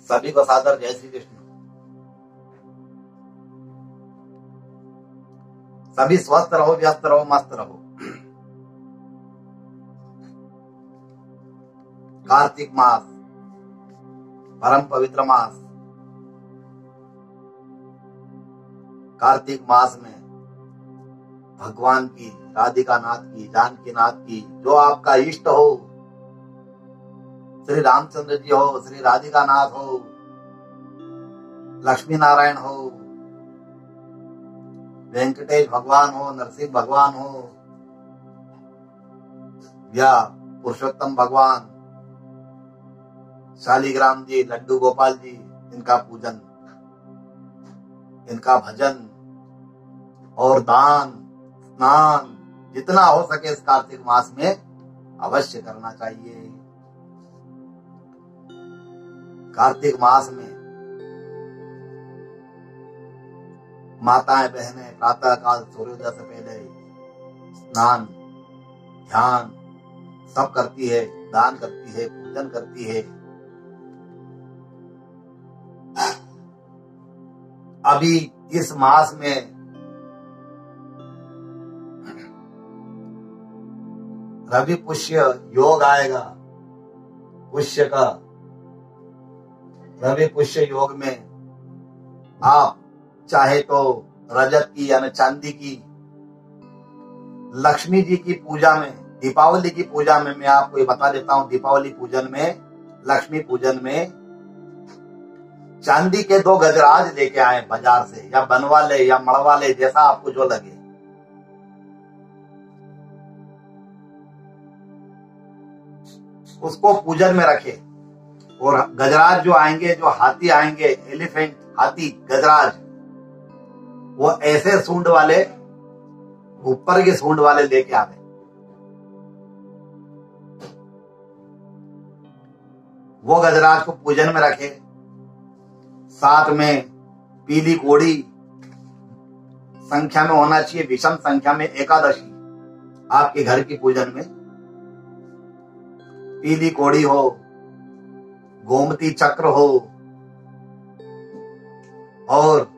सभी को सादर जय श्री कृष्ण। सभी स्वस्थ रहो, व्यस्त रहो, मस्त रहो। कार्तिक मास परम पवित्र मास। कार्तिक मास में भगवान की, राधिका नाथ की, जानकी नाथ की, जो आपका इष्ट हो, श्री रामचंद्र जी हो, श्री राधिका नाथ हो, लक्ष्मी नारायण हो, वेंकटेश भगवान हो, नरसिंह भगवान हो, या पुरुषोत्तम भगवान, शालिग्राम जी, लड्डू गोपाल जी, इनका पूजन, इनका भजन और दान स्नान जितना हो सके इस कार्तिक मास में अवश्य करना चाहिए। कार्तिक मास में माताएं बहनें प्रातः काल सूर्योदय से पहले स्नान ध्यान सब करती है, दान करती है, पूजन करती है। अभी इस मास में रवि पुष्य योग आएगा। पुष्य का रवि पुष्य योग में आप चाहे तो रजत की यानी चांदी की लक्ष्मी जी की पूजा में, दीपावली की पूजा में, मैं आपको ये बता देता हूं, दीपावली पूजन में, लक्ष्मी पूजन में चांदी के 2 गजराज लेके आए बाजार से, या बनवा ले या मड़वा ले, जैसा आपको जो लगे। उसको पूजन में रखे। और गजराज जो आएंगे, जो हाथी आएंगे, एलिफेंट हाथी गजराज, वो ऐसे सूंड वाले, ऊपर के सूंड वाले लेके आवे। वो गजराज को पूजन में रखे। साथ में पीली कोड़ी संख्या में होना चाहिए, विषम संख्या में एकादशी आपके घर की पूजन में पीली कोड़ी हो, गोमती चक्र हो, और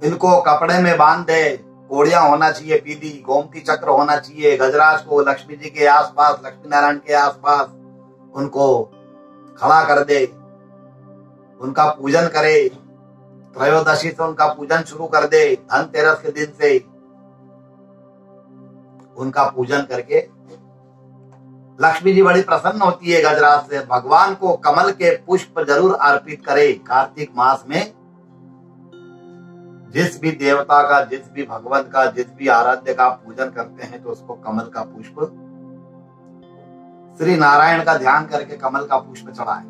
इनको कपड़े में बांध दे। कोड़ियां होना चाहिए पीली, गोमती चक्र होना चाहिए। गजराज को लक्ष्मी जी के आसपास, लक्ष्मी नारायण के आसपास उनको खड़ा कर दे, उनका पूजन करे। त्रयोदशी से उनका पूजन शुरू कर दे, धनतेरस के दिन से उनका पूजन करके लक्ष्मी जी बड़ी प्रसन्न होती है गजराज से। भगवान को कमल के पुष्प जरूर अर्पित करे। कार्तिक मास में जिस भी देवता का, जिस भी भगवत का, जिस भी आराध्य का पूजन करते हैं तो उसको कमल का पुष्प, श्री नारायण का ध्यान करके कमल का पुष्प चढ़ाए।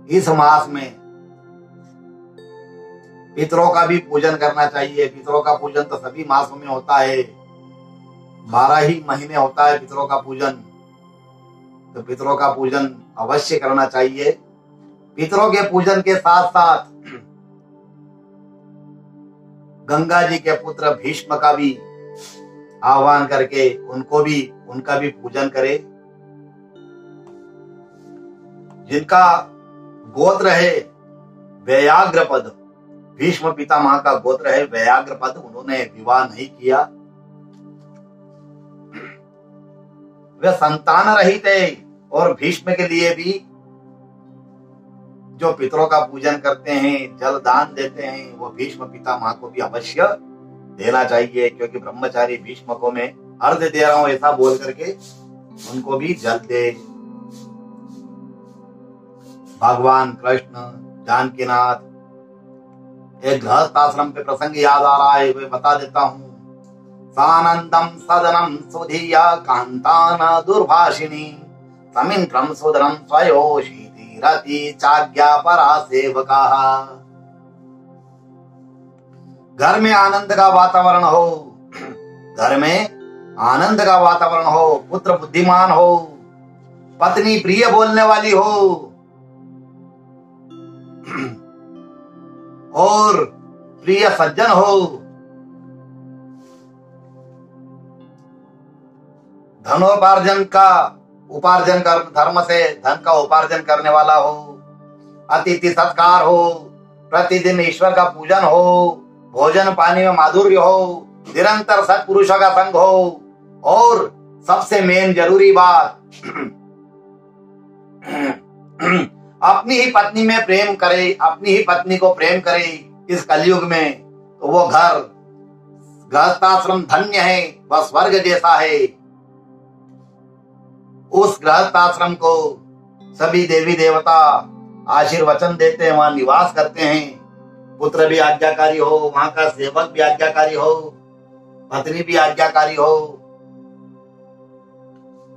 इस मास में पितरों का भी पूजन करना चाहिए। पितरों का पूजन तो सभी मासों में होता है, 12 ही महीने होता है पितरों का पूजन, तो पितरों का पूजन अवश्य करना चाहिए। पितरों के पूजन के साथ साथ गंगा जी के पुत्र भीष्म का भी आह्वान करके उनका भी पूजन करे। जिनका गोत्र है व्याघ्रपद, भीष्म पितामह का गोत्र है व्याघ्रपद, उन्होंने विवाह नहीं किया, वे संतान रहित है। और भीष्म के लिए भी जो पितरों का पूजन करते हैं, जल दान देते हैं, वो भीष्म पितामह को भी अवश्य देना चाहिए, क्योंकि ब्रह्मचारी भीष्म को मैं अर्घ दे रहा हूं ऐसा बोल करके उनको भी जल दे। भगवान कृष्ण, जानकीनाथ, एक गृहस्थ आश्रम पे प्रसंग याद आ रहा है, मैं बता देता हूं। सानंदम सदनम सुधिया कांतान दुर्भाषिणी समिंत्रम सुदरम स्वयोषीति रति चाज्ञा परा सेवका। घर में आनंद का वातावरण हो, घर में आनंद का वातावरण हो, पुत्र बुद्धिमान हो, पत्नी प्रिय बोलने वाली हो, और प्रिय सज्जन हो। धनोपार्जन का उपार्जन कर, धर्म से धन का उपार्जन करने वाला हो, अतिथि सत्कार हो, प्रतिदिन ईश्वर का पूजन हो, भोजन पानी में माधुर्य हो, निरंतर सत्पुरुषों का संग हो, और सबसे मेन जरूरी बात अपनी ही पत्नी में प्रेम करे, अपनी ही पत्नी को प्रेम करे इस कलयुग में, तो वो घर गृहस्थाश्रम धन्य है, वह स्वर्ग जैसा है। उस गृहस्थाश्रम को सभी देवी देवता आशीर्वचन देते हैं, वहां निवास करते हैं। पुत्र भी आज्ञाकारी हो, वहां का सेवक भी आज्ञाकारी हो, पत्नी भी आज्ञाकारी हो,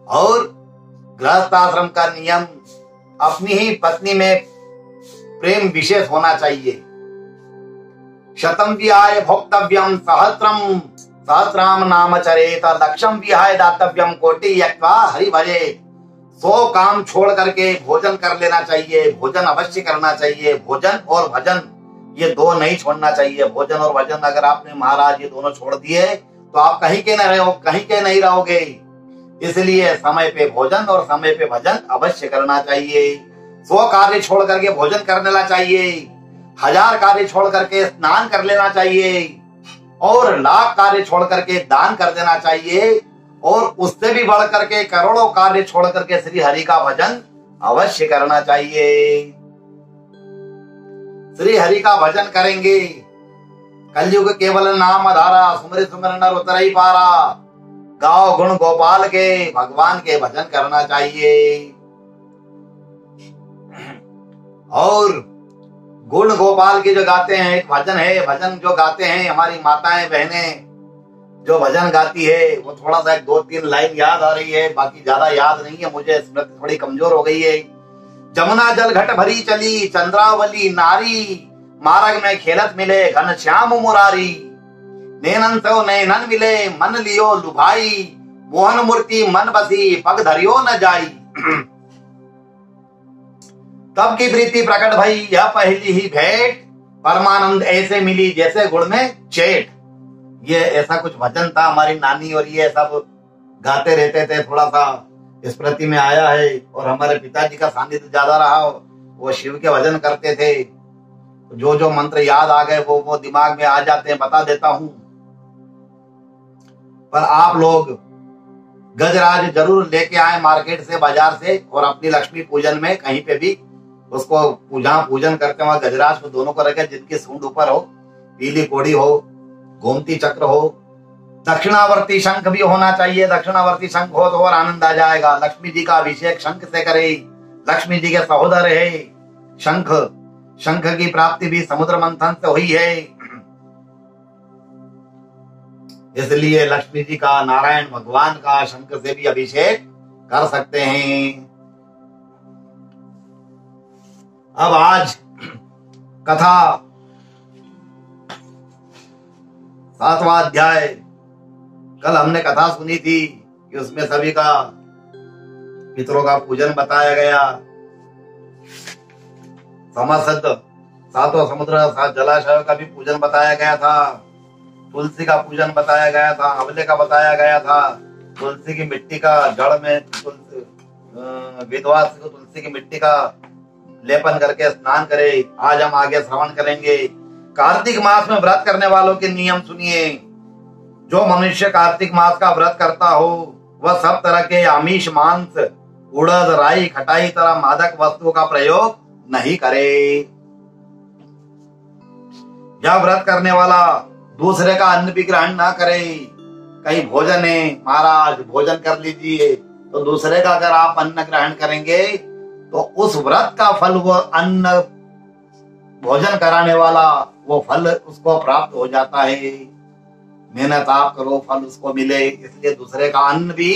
और गृहस्थाश्रम का नियम अपनी ही पत्नी में प्रेम विशेष होना चाहिए। शतम विहाय भोक्तव्यम सहस्त्रम सहस्राम नाम चरेत, लक्षम विहाय दातव्यम कोटि यक्त्वा हरि भजे। 100 काम छोड़ करके भोजन कर लेना चाहिए, भोजन अवश्य करना चाहिए। भोजन और भजन ये दो नहीं छोड़ना चाहिए। भोजन और भजन अगर आपने महाराज ये दोनों छोड़ दिए तो आप कहीं के नहीं रहोगे। इसलिए समय पे भोजन और समय पे भजन अवश्य करना चाहिए। 100 कार्य छोड़ करके भोजन कर लेना चाहिए, 1000 कार्य छोड़ करके स्नान कर लेना चाहिए, और 1,00,000 कार्य छोड़ करके दान कर देना चाहिए, और उससे भी बढ़ करके करोड़ों कार्य छोड़ करके श्री हरि का भजन अवश्य करना चाहिए। श्री हरि का भजन करेंगे, कलयुग केवल नाम आधारा, सुमरि सुमर नर उतरई पारा। गाओ गुण गोपाल के, भगवान के भजन करना चाहिए। और गुण गोपाल के जो गाते हैं, एक भजन है, भजन जो गाते हैं हमारी माताएं बहनें जो भजन गाती है, वो थोड़ा सा 2-3 लाइन याद आ रही है, बाकी ज्यादा याद नहीं है मुझे, स्मृति थोड़ी कमजोर हो गई है। जमुना जल घट भरी चली, चंद्रावली नारी, मार्ग में खेलत मिले घन श्याम मुरारी। नैनन सो नैनन मिले मन लियो लुभाई, मोहन मूर्ति मन बसी पग धरियो न जाई। तब की प्रीति प्रकट भई यह पहली ही भेंट, परमानंद ऐसे मिली जैसे गुड़ में चेट। ये ऐसा कुछ भजन था, हमारी नानी और ये सब गाते रहते थे, थोड़ा सा स्मृति में आया है। और हमारे पिताजी का सानिध्य ज्यादा रहा, वो शिव के भजन करते थे। जो जो मंत्र याद आ गए वो दिमाग में आ जाते हैं, बता देता हूं। पर आप लोग गजराज जरूर लेके आए मार्केट से, बाजार से, और अपनी लक्ष्मी पूजन में कहीं पे भी उसको पूजन करते वहां गजराज को दोनों को रखे, जिनकी सूंड ऊपर हो, पीली कोड़ी हो, गोमती चक्र हो, दक्षिणावर्ती शंख भी होना चाहिए। दक्षिणावर्ती शंख हो तो और आनंद आ जाएगा। लक्ष्मी जी का अभिषेक शंख से करे, लक्ष्मी जी के सहोदर है शंख, शंख की प्राप्ति भी समुद्र मंथन से हुई है। इसलिए लक्ष्मी जी का, नारायण भगवान का शंख से भी अभिषेक कर सकते हैं। अब आज कथा 7वां अध्याय, कल हमने कथा सुनी थी कि उसमें सभी का पितरों का पूजन बताया गया, समस्त 7 समुद्र 7 जलाशयों का भी पूजन बताया गया था, तुलसी का पूजन बताया गया था, अवले का बताया गया था, तुलसी की मिट्टी का जड़ में विधवा को तुलसी की मिट्टी का लेपन करके स्नान करे। आज हम आगे श्रवण करेंगे। कार्तिक मास में व्रत करने वालों के नियम सुनिए। जो मनुष्य कार्तिक मास का व्रत करता हो वह सब तरह के आमिष, मांस, उड़द, राई, खटाई तरह मादक वस्तुओं का प्रयोग नहीं करे। यह व्रत करने वाला दूसरे का अन्न भी ग्रहण ना करे। कहीं भोजन है, महाराज भोजन कर लीजिए, तो दूसरे का अगर आप अन्न ग्रहण करेंगे तो उस व्रत का फल, वो अन्न भोजन कराने वाला, वो फल उसको प्राप्त हो जाता है। मेहनत आप करो, फल उसको मिले, इसलिए दूसरे का अन्न भी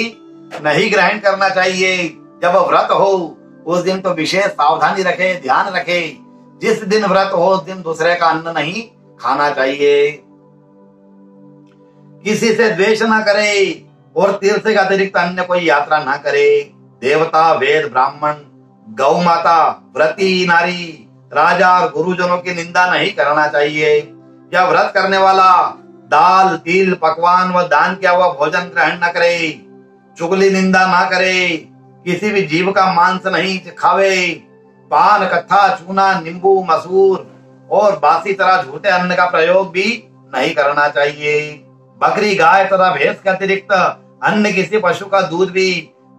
नहीं ग्रहण करना चाहिए। जब व्रत हो उस दिन तो विशेष सावधानी रखे, ध्यान रखे। जिस दिन व्रत हो उस दिन दूसरे का अन्न नहीं खाना चाहिए। किसी से द्वेष ना करे और तीर्थ के अतिरिक्त अन्य कोई यात्रा ना करे। देवता, वेद, ब्राह्मण, गौ माता, व्रती नारी, राजा और गुरुजनों की निंदा नहीं करना चाहिए। यह व्रत करने वाला दाल, तिल, पकवान व दान किया हुआ भोजन ग्रहण न करे। चुगली निंदा ना करे, किसी भी जीव का मांस नहीं खावे, पान कत्था चूना नींबू मसूर और बासी तरह झूठे अन्न का प्रयोग भी नहीं करना चाहिए। बकरी गाय तथा भैंस के अतिरिक्त अन्य किसी पशु का दूध भी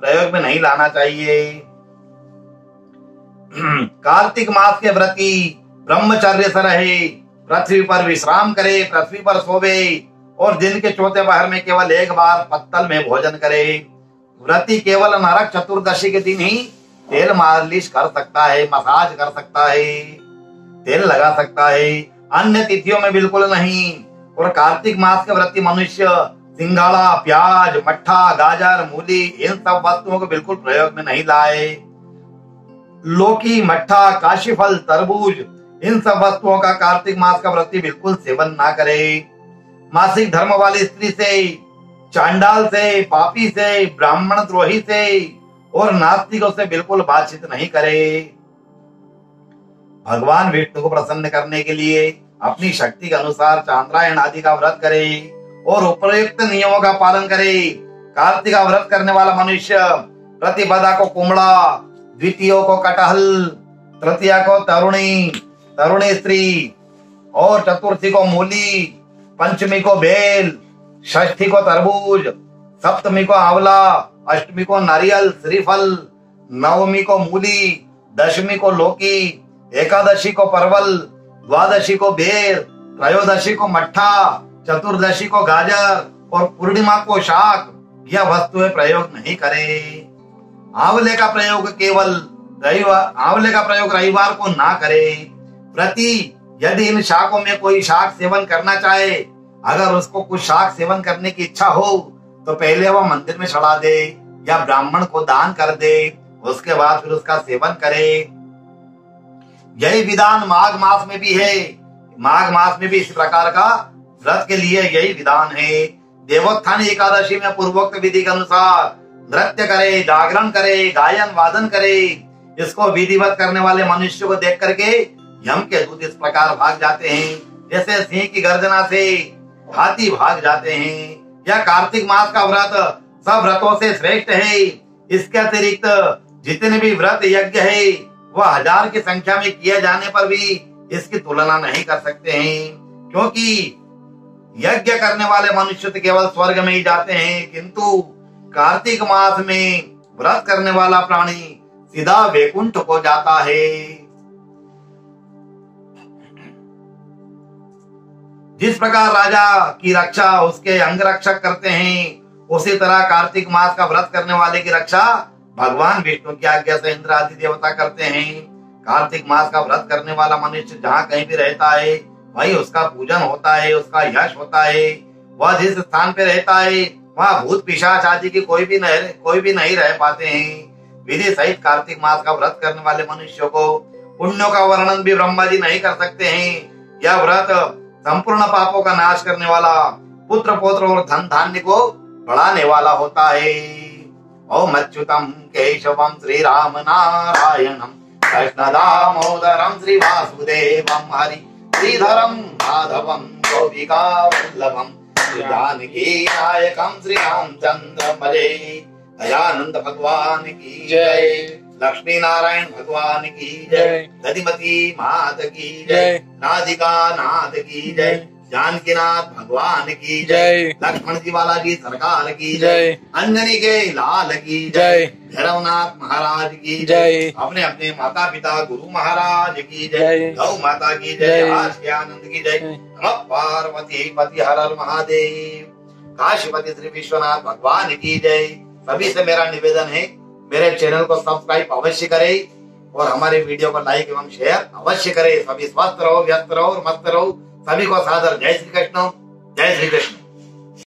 प्रयोग में नहीं लाना चाहिए। कार्तिक मास के व्रती ब्रह्मचर्य से रहे, पृथ्वी पर विश्राम करे, पृथ्वी पर सोवे और दिन के चौथे पहर में केवल एक बार पत्तल में भोजन करे। व्रती केवल नरक चतुर्दशी के दिन ही तेल मालिश कर सकता है, मसाज कर सकता है, तेल लगा सकता है, अन्य तिथियों में बिल्कुल नहीं। और कार्तिक मास के व्रती मनुष्य सिंघाड़ा, प्याज, मट्ठा, गाजर, मूली इन सब वस्तुओं को बिल्कुल प्रयोग में नहीं लाए। लौकी, मट्ठा, काशीफल, तरबूज इन सब वस्तुओं का कार्तिक मास का व्रती बिल्कुल सेवन ना करे। मासिक धर्म वाली स्त्री से, चांडाल से, पापी से, ब्राह्मण द्रोही से और नास्तिकों से बिल्कुल बातचीत नहीं करे। भगवान विष्णु को प्रसन्न करने के लिए अपनी शक्ति के अनुसार चांद्रायण आदि का व्रत करे और उपयुक्त नियमों का पालन करे। कार्तिक का व्रत करने वाला मनुष्य प्रतिपदा को कुमड़ा, द्वितीय को कटहल, तृतीया को तरुणी स्त्री और चतुर्थी को मूली, पंचमी को बेल, षष्ठी को तरबूज, सप्तमी को आंवला, अष्टमी को नारियल श्रीफल, नवमी को मूली, दशमी को लौकी, एकादशी को परवल, द्वादशी को बेर, त्रयोदशी को मट्ठा, चतुर्दशी को गाजर और पूर्णिमा को शाक यह वस्तुएं प्रयोग नहीं करे। आंवले का प्रयोग रविवार को ना करे। प्रति यदि इन शाकों में कोई शाक सेवन करना चाहे, अगर उसको कुछ शाक सेवन करने की इच्छा हो तो पहले वह मंदिर में चढ़ा दे या ब्राह्मण को दान कर दे, उसके बाद फिर उसका सेवन करे। यही विधान माघ मास में भी है। माघ मास में भी इस प्रकार का व्रत के लिए यही विधान है। देवोत्थान एकादशी में पूर्वोक्त विधि के अनुसार नृत्य करे, जागरण करे, गायन वादन करे। इसको विधिवत करने वाले मनुष्य को देख करके यम के दूत इस प्रकार भाग जाते हैं, जैसे सिंह की गर्जना से हाथी भाग जाते हैं। यह कार्तिक मास का व्रत सब व्रतों से श्रेष्ठ है। इसके अतिरिक्त जितने भी व्रत यज्ञ है वह 1000 की संख्या में किए जाने पर भी इसकी तुलना नहीं कर सकते हैं, क्योंकि यज्ञ करने वाले मनुष्य तो केवल स्वर्ग में ही जाते हैं, किंतु कार्तिक मास में व्रत करने वाला प्राणी सीधा वैकुंठ को जाता है। जिस प्रकार राजा की रक्षा उसके अंगरक्षक करते हैं, उसी तरह कार्तिक मास का व्रत करने वाले की रक्षा भगवान विष्णु की आज्ञा से इंद्र आदि देवता करते हैं। कार्तिक मास का व्रत करने वाला मनुष्य जहाँ कहीं भी रहता है वही उसका पूजन होता है, उसका यश होता है। वह जिस स्थान पे रहता है वहाँ भूत पिशाच आदि की कोई भी नहीं रह पाते हैं। विधि सहित कार्तिक मास का व्रत करने वाले मनुष्यों को पुण्यों का वर्णन भी ब्रह्मा जी नहीं कर सकते हैं। यह व्रत संपूर्ण पापों का नाश करने वाला, पुत्र पौत्र और धन धान्य को बढ़ाने वाला होता है। ओम अच्युतम केशवम श्री राम नारायणम कृष्ण दामोदरम श्री वासुदेवम हरि श्रीधरम माधवम गोपिका वल्लभम जानकी नायकम श्री रामचंद्र भजे। दयानंद भगवान की जय, लक्ष्मी नारायण भगवान की जय, दधिमती मात की जय, राधिका नाथ की जय, जानकीनाथ भगवान की जय, लक्ष्मण जी वाला जी सरकार की जय, अंजनी के लाल की जय, भैरवनाथ महाराज की जय, अपने अपने माता पिता गुरु महाराज की जय, गौ माता की जय, आनंद की जय। नमः पार्वती पति हर हर महादेव। काशीपति श्री विश्वनाथ भगवान की जय। सभी से मेरा निवेदन है, मेरे चैनल को सब्सक्राइब अवश्य करें और हमारे वीडियो को लाइक एवं शेयर अवश्य करें। सभी स्वस्थ रहो, व्यस्त रहो और मस्त रहो। सभी को सादर जय श्री कृष्ण, जय श्री कृष्ण।